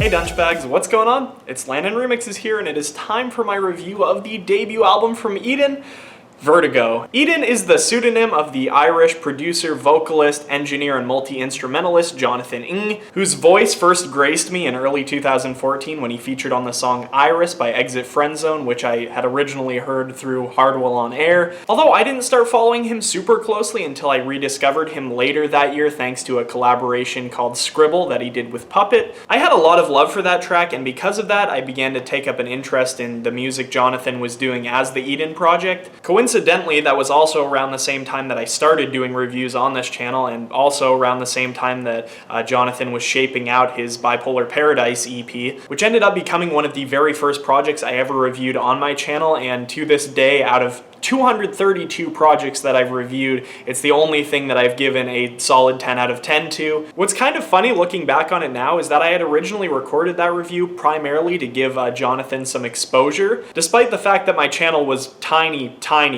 Hey Dunchbags, what's going on? It's Landon Remixes here, and it is time for my review of the debut album from Eden, Vertigo. Eden is the pseudonym of the Irish producer, vocalist, engineer, and multi-instrumentalist Jonathan Ng, whose voice first graced me in early 2014 when he featured on the song Iris by Exit Friendzone, which I had originally heard through Hardwell on Air. Although I didn't start following him super closely until I rediscovered him later that year thanks to a collaboration called Scribble that he did with Puppet. I had a lot of love for that track, and because of that, I began to take up an interest in the music Jonathan was doing as the Eden Project. Coincidentally, that was also around the same time that I started doing reviews on this channel, and also around the same time that Jonathan was shaping out his Bipolar Paradise EP, which ended up becoming one of the very first projects I ever reviewed on my channel, and to this day, out of 232 projects that I've reviewed, it's the only thing that I've given a solid 10 out of 10 to. What's kind of funny looking back on it now is that I had originally recorded that review primarily to give Jonathan some exposure, despite the fact that my channel was tiny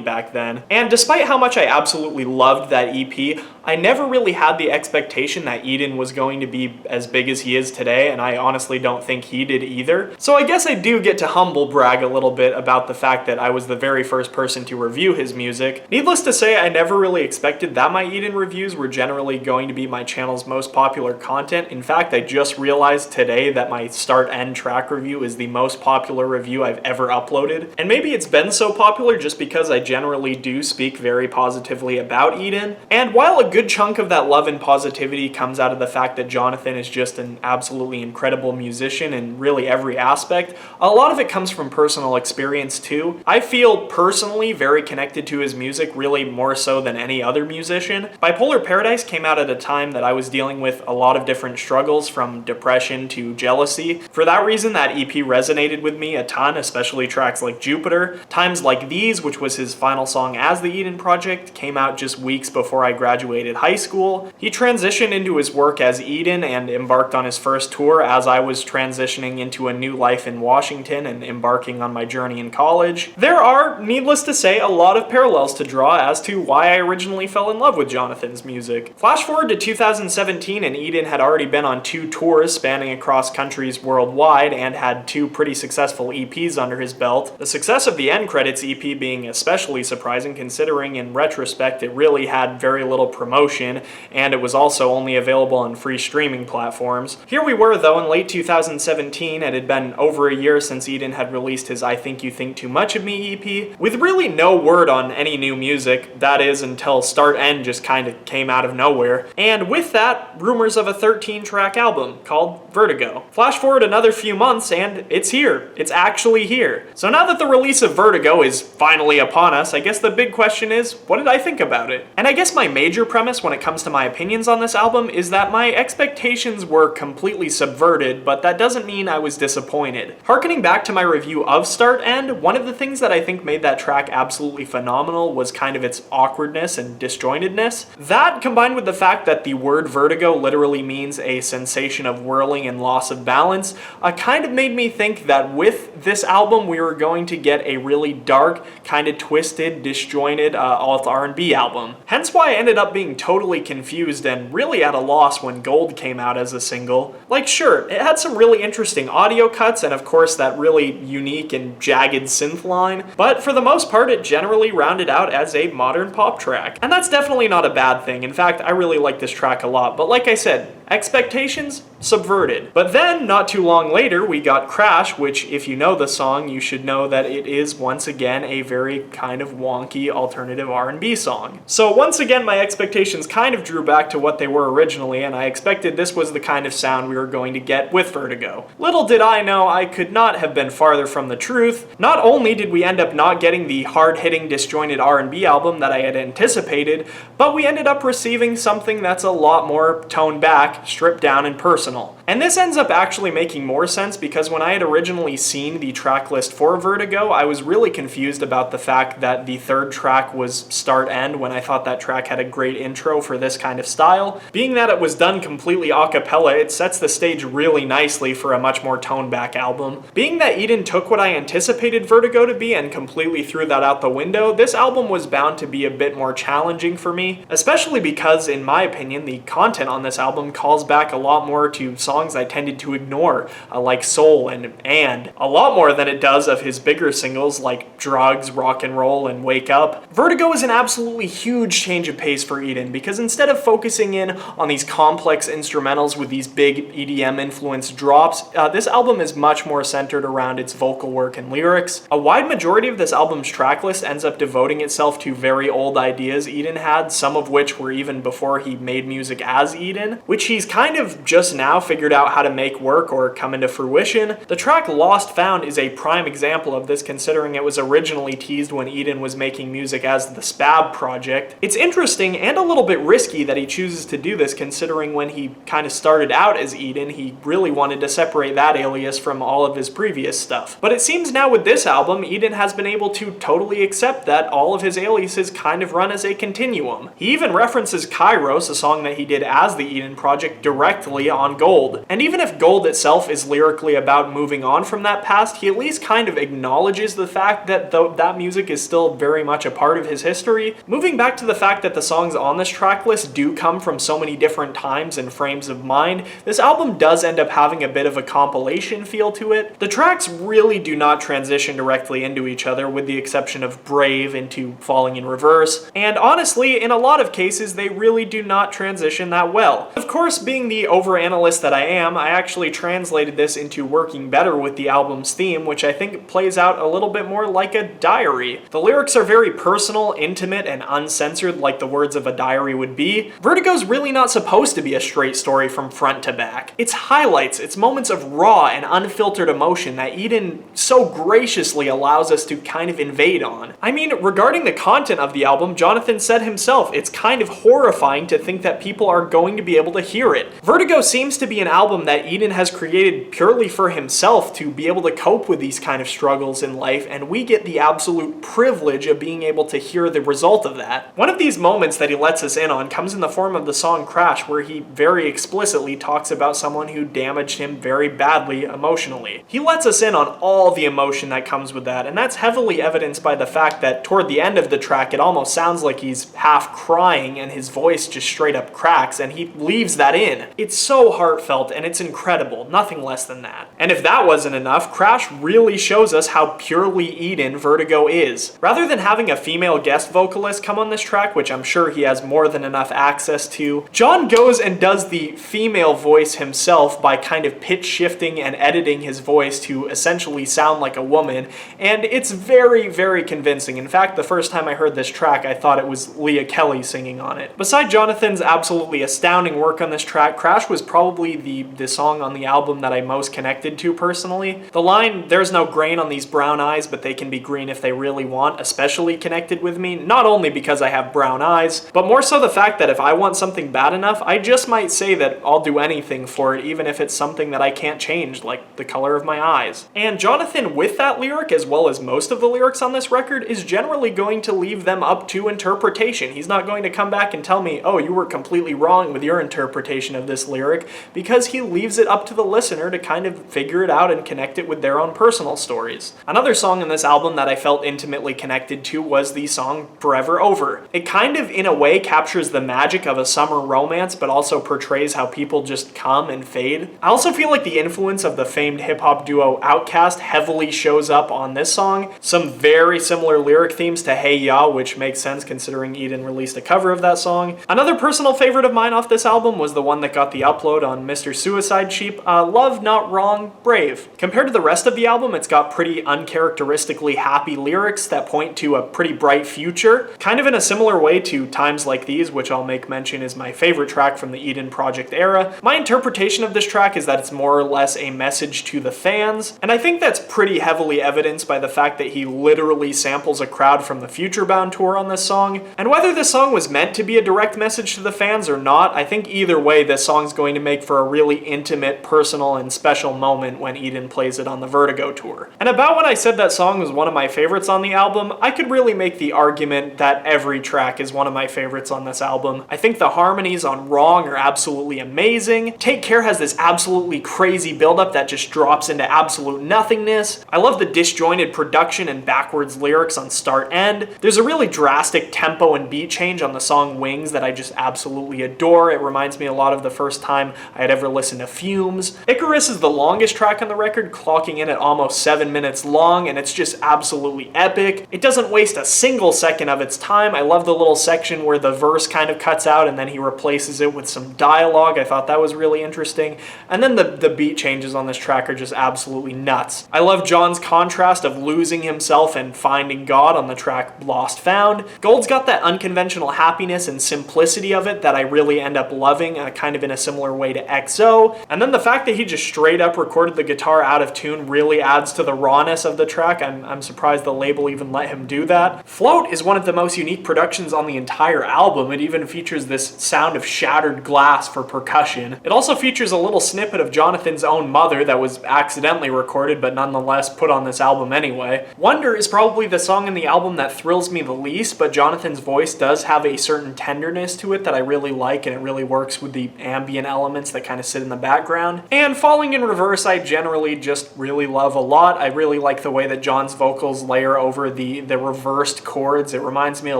back then. And despite how much I absolutely loved that EP, I never really had the expectation that Eden was going to be as big as he is today, and I honestly don't think he did either. So I guess I do get to humble brag a little bit about the fact that I was the very first person to review his music. Needless to say, I never really expected that my Eden reviews were generally going to be my channel's most popular content. In fact, I just realized today that my start-end track review is the most popular review I've ever uploaded. And maybe it's been so popular just because I generally do speak very positively about Eden. And while a good chunk of that love and positivity comes out of the fact that Jonathan is just an absolutely incredible musician in really every aspect, a lot of it comes from personal experience too. I feel personally very connected to his music, really more so than any other musician. Bipolar Paradise came out at a time that I was dealing with a lot of different struggles, from depression to jealousy. For that reason, that EP resonated with me a ton, especially tracks like Jupiter. Times Like These, which was his final song as the Eden Project, came out just weeks before I graduated high school. He transitioned into his work as Eden and embarked on his first tour as I was transitioning into a new life in Washington and embarking on my journey in college. There are, needless to say, a lot of parallels to draw as to why I originally fell in love with Jonathan's music. Flash forward to 2017, and Eden had already been on 2 tours spanning across countries worldwide and had 2 pretty successful EPs under his belt. The success of the End Credits EP being especially surprising, considering in retrospect it really had very little promotion, and it was also only available on free streaming platforms. Here we were though in late 2017, and it had been over a year since Eden had released his I Think You Think Too Much of Me EP, with really no word on any new music, that is until Start End just kind of came out of nowhere, and with that, rumors of a 13-track album called Vertigo. Flash forward another few months and it's here. It's actually here. So now that the release of Vertigo is finally upon us, I guess the big question is, what did I think about it? And I guess my major premise when it comes to my opinions on this album is that my expectations were completely subverted, but that doesn't mean I was disappointed. Harkening back to my review of Start End, one of the things that I think made that track absolutely phenomenal was kind of its awkwardness and disjointedness. That, combined with the fact that the word vertigo literally means a sensation of whirling and loss of balance, kind of made me think that with this album we were going to get a really dark, kind of twisted, disjointed alt R&B album. Hence why I ended up being totally confused and really at a loss when Gold came out as a single. Like, sure, it had some really interesting audio cuts and of course that really unique and jagged synth line, but for the most part it generally rounded out as a modern pop track. And that's definitely not a bad thing. In fact, I really like this track a lot, but like I said, expectations subverted. But then, not too long later, we got Crash, which, if you know the song, you should know that it is, once again, a very kind of wonky alternative R&B song. So once again, my expectations kind of drew back to what they were originally, and I expected this was the kind of sound we were going to get with Vertigo. Little did I know I could not have been farther from the truth. Not only did we end up not getting the hard-hitting, disjointed R&B album that I had anticipated, but we ended up receiving something that's a lot more toned back, stripped down, and personal. And this ends up actually making more sense because when I had originally seen the track list for Vertigo, I was really confused about the fact that the 3rd track was Start End when I thought that track had a great intro for this kind of style. Being that it was done completely a cappella, it sets the stage really nicely for a much more toned back album. Being that Eden took what I anticipated Vertigo to be and completely threw that out the window, this album was bound to be a bit more challenging for me, especially because, in my opinion, the content on this album calls back a lot more to to songs I tended to ignore, like Soul and a lot more than it does of his bigger singles like Drugs, Rock and Roll, and Wake Up. Vertigo is an absolutely huge change of pace for Eden, because instead of focusing in on these complex instrumentals with these big EDM influenced drops, this album is much more centered around its vocal work and lyrics. A wide majority of this album's tracklist ends up devoting itself to very old ideas Eden had, some of which were even before he made music as Eden, which he's kind of just now figured out how to make work or come into fruition. The track Lost Found is a prime example of this, considering it was originally teased when Eden was making music as the Spab Project. It's interesting and a little bit risky that he chooses to do this, considering when he kind of started out as Eden, he really wanted to separate that alias from all of his previous stuff. But it seems now with this album, Eden has been able to totally accept that all of his aliases kind of run as a continuum. He even references Kairos, a song that he did as the Eden Project, directly on Gold. And even if Gold itself is lyrically about moving on from that past, he at least kind of acknowledges the fact that that music is still very much a part of his history. Moving back to the fact that the songs on this track list do come from so many different times and frames of mind, this album does end up having a bit of a compilation feel to it. The tracks really do not transition directly into each other, with the exception of Brave into Falling in Reverse, and honestly, in a lot of cases, they really do not transition that well. Of course, being the overanalyst that I am, I actually translated this into working better with the album's theme, which I think plays out a little bit more like a diary. The lyrics are very personal, intimate, and uncensored, like the words of a diary would be. Vertigo's really not supposed to be a straight story from front to back. It's highlights, it's moments of raw and unfiltered emotion that Eden so graciously allows us to kind of invade on. I mean, regarding the content of the album, Jonathan said himself, it's kind of horrifying to think that people are going to be able to hear it. Vertigo seems to be an album that Eden has created purely for himself to be able to cope with these kind of struggles in life, and we get the absolute privilege of being able to hear the result of that. One of these moments that he lets us in on comes in the form of the song Crash, where he very explicitly talks about someone who damaged him very badly emotionally. He lets us in on all the emotion that comes with that, and that's heavily evidenced by the fact that toward the end of the track it almost sounds like he's half crying and his voice just straight up cracks, and he leaves that in. It's so heartfelt and it's incredible, nothing less than that. And if that wasn't enough, Crash really shows us how purely Eden Vertigo is. Rather than having a female guest vocalist come on this track, which I'm sure he has more than enough access to, John goes and does the female voice himself by kind of pitch shifting and editing his voice to essentially sound like a woman, and it's very, very convincing. In fact, the first time I heard this track, I thought it was Leah Kelly singing on it. Beside Jonathan's absolutely astounding work on this track, Crash was probably the song on the album that I most connected to personally. The line, "There's no grain on these brown eyes, but they can be green if they really want," especially connected with me, not only because I have brown eyes, but more so the fact that if I want something bad enough, I just might say that I'll do anything for it, even if it's something that I can't change, like the color of my eyes. And Jonathan, with that lyric, as well as most of the lyrics on this record, is generally going to leave them up to interpretation. He's not going to come back and tell me, oh, you were completely wrong with your interpretation of this lyric, because he leaves it up to the listener to kind of figure it out and connect it with their own personal stories. Another song in this album that I felt intimately connected to was the song Forever Over. It kind of, in a way, captures the magic of a summer romance, but also portrays how people just come and fade. I also feel like the influence of the famed hip-hop duo Outkast heavily shows up on this song. Some very similar lyric themes to Hey Ya, which makes sense considering Eden released a cover of that song. Another personal favorite of mine off this album was the one that got the upload on Mr. Suicide Sheep, Love Not Wrong, Brave. Compared to the rest of the album, it's got pretty uncharacteristically happy lyrics that point to a pretty bright future, kind of in a similar way to Times Like These, which I'll make mention is my favorite track from the Eden Project era. My interpretation of this track is that it's more or less a message to the fans, and I think that's pretty heavily evidenced by the fact that he literally samples a crowd from the Future Bound tour on this song. And whether this song was meant to be a direct message to the fans or not, I think either way this song's going to make for a really intimate, personal, and special moment when Eden plays it on the Vertigo tour. And about when I said that song was one of my favorites on the album, I could really make the argument that every track is one of my favorites on this album. I think the harmonies on Wrong are absolutely amazing. Take Care has this absolutely crazy buildup that just drops into absolute nothingness. I love the disjointed production and backwards lyrics on Start End. There's a really drastic tempo and beat change on the song Wings that I just absolutely adore. It reminds me a lot of the first time I had ever listened to Fumes. Icarus is the longest track on the record, clocking in at almost 7 minutes long, and it's just absolutely epic. It doesn't waste a single second of its time. I love the little section where the verse kind of cuts out and then he replaces it with some dialogue. I thought that was really interesting. And then the beat changes on this track are just absolutely nuts. I love John's contrast of losing himself and finding God on the track Lost Found. Gold's got that unconventional happiness and simplicity of it that I really end up loving, kind of in a similar way to XO. And then the fact that he just straight up recorded the guitar out of tune really adds to the rawness of the track. I'm surprised the label even let him do that. Float is one of the most unique productions on the entire album. It even features this sound of shattered glass for percussion. It also features a little snippet of Jonathan's own mother that was accidentally recorded but nonetheless put on this album anyway. Wonder is probably the song in the album that thrills me the least, but Jonathan's voice does have a certain tenderness to it that I really like, and it really works with the ambient elements that kind of sit in the background. And Falling in Reverse I generally just really love a lot. I really like the way that John's vocals layer over the reversed chords. It reminds me a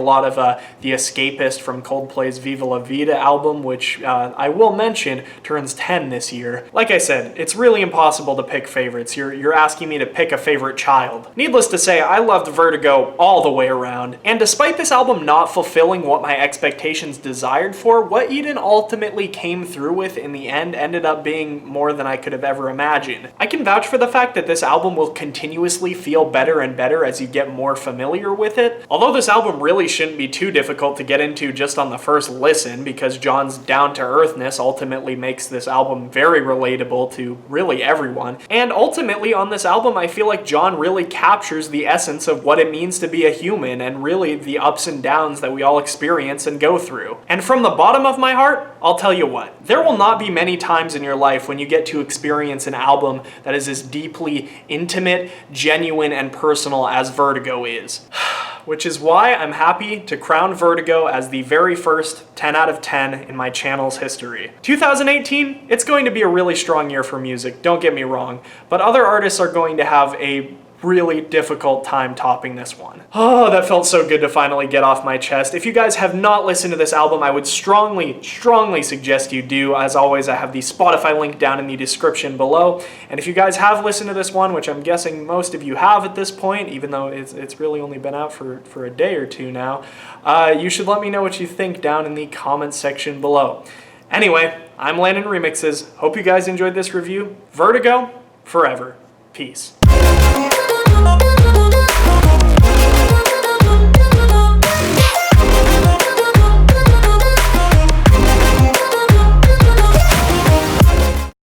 lot of The Escapist from Coldplay's Viva La Vida album, which I will mention turns 10 this year. Like I said, it's really impossible to pick favorites. You're asking me to pick a favorite child. Needless to say, I loved Vertigo all the way around, and despite this album not fulfilling what my expectations desired for, what Eden ultimately came through with in the end ended up being more than I could have ever imagined. I can vouch for the fact that this album will continuously feel better and better as you get more familiar with it. Although this album really shouldn't be too difficult to get into just on the first listen, because John's down-to-earthness ultimately makes this album very relatable to really everyone. And ultimately on this album, I feel like John really captures the essence of what it means to be a human and really the ups and downs that we all experience and go through. And from the bottom of my heart, I'll tell you what, there will not be many times in your life when you get to experience an album that is as deeply intimate, genuine, and personal as Vertigo is. Which is why I'm happy to crown Vertigo as the very first 10 out of 10 in my channel's history. 2018, it's going to be a really strong year for music, don't get me wrong, but other artists are going to have a really difficult time topping this one. Oh, that felt so good to finally get off my chest. If you guys have not listened to this album, I would strongly suggest you do. As always, I have the Spotify link down in the description below. And if you guys have listened to this one, which I'm guessing most of you have at this point, even though it's really only been out for a day or two now, you should let me know what you think down in the comments section below. Anyway, I'm Landon Remixes. Hope you guys enjoyed this review. Vertigo, forever. Peace.